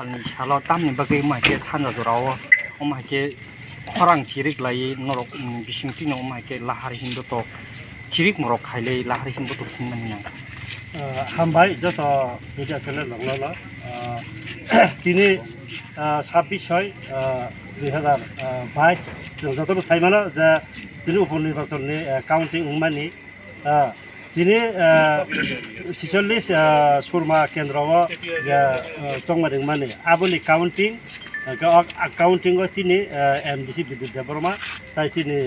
salni salo tamni bagai mahke sanja jorao o mahke khorang chirik lai norok bisingti no mahke lahar hindo to chirik morok khaile lahar hindo to thingmani na হামবাই যত media channel লংল তিনি 26/6/2022 जों যত সাইমানো যে তিনি উপনির্বাচননি counting উমানি তিনি 46 সুরমা কেন্দ্রও যে চংমারিং মানে আবনি কাউন্টিং কাউন্টিং চিনি এমডিসি বিদ্যুৎ দেববর্মা তাই চিনি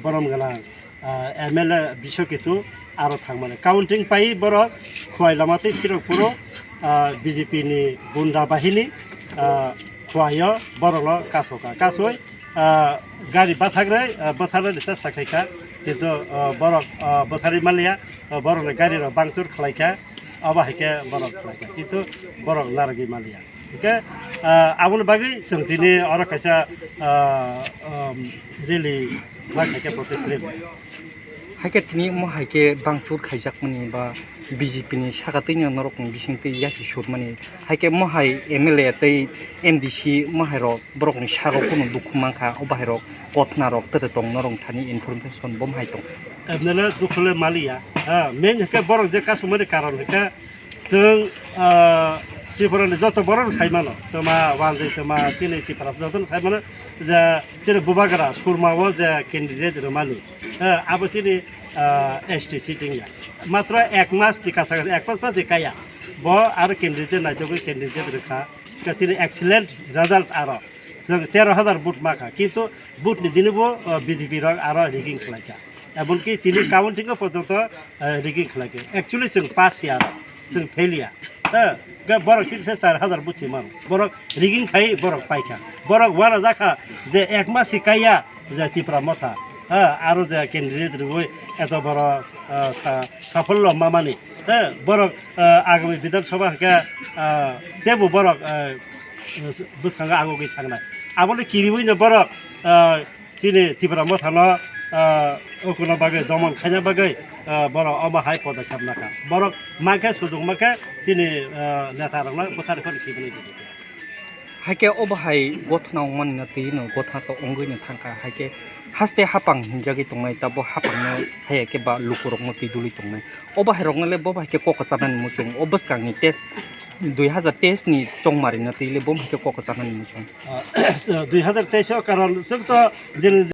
বরম গোনাं এমএলএ বিশ্বকেতু আরো থাকমানে কাউন্টিং পাই বড় খোয়াইলামাতে ফিরকপুর বিজেপি नि গুন্ডা বাহিনী খোয়ায় বড়ল কাসকা কাসই গাড়ি বাথাগ্রে বথারে চেষ্টা খাইকা কিন্তু বড় বথারি মালিয়া বড়লে গাড়ির বাংচুর খালাইকা অবাহিকে বড় খালাইকা কিন্তু বড় নারগি মালিয়া ওকে আবুল বাগै जों दिनै अर खायसा रिलि लाखायके protest rally haike tini mo haike bangchur khaijak mani ba BJP ni sagatini norok bisingti yaki surmani haike mo hai MLA tei MDC mo hai rok borok ni saro kono dukhumangkha obahai rok kothna rok tete tong norong thani information bom hai tong एबनेले दुखले मालिया मेन के बरक जे कासुमनि कारण के जों त्रिपुरानि जत बरक साइमानो तमा वानजै तमा चिनै त्रिपुरा जत साइमानो जे जेरे बुबागरा सुरमाव जे कैंडिडेट रमानि अब चिनि एसटी सिटिंग मात्र एक मास दिखा सके एक मास दिखाया ब आरो कैंडिडेट नायजोगो कैंडिडेट रखा चिनि एक्सीलेंट रिजल्ट आरो जों 13,000 बुट माखा किन्तु बुटनि दिनबो बीजेपी रक आरो रिगिं खालायका एमनकि তিনি কাউন্টিং পর্যন্ত রিগিং খালাকে एक्चुअली जों पास या जों फेलिया बरक 4,000 बुथि मान बरक रिगिं खाइ बरक पाइखा बरक वाला जाखा जे एक मास सिकाया जे त्रिपुरा मथा आरो जे कैंडिडेट रय एत बड़ साफल्य मामानि बरक आगामी विधानसभा के जेबो बरक बुसखांगा आगोगै थांनाय आबले किरिबैनो बरक चिनि त्रिपुरा मथानो ओकुना बागै दमन खाइना बागै बर अमाहाय पदक्षेप नाका बर माखे सुजुग माखे चिनि नेता रंला बोथारखौ खिबनै दि haike obahai gothna manna tino gotha to ongoi na thangka haike haste hapang hinjagi tongnai tabo hapang no haike ba lukurok mo tiduli tongnai obahai rongle bo haike kokosanan muchung obaskang ni test 2023 ni chongmari na tile bom haike kokosanan muchung 2023 karon जों तो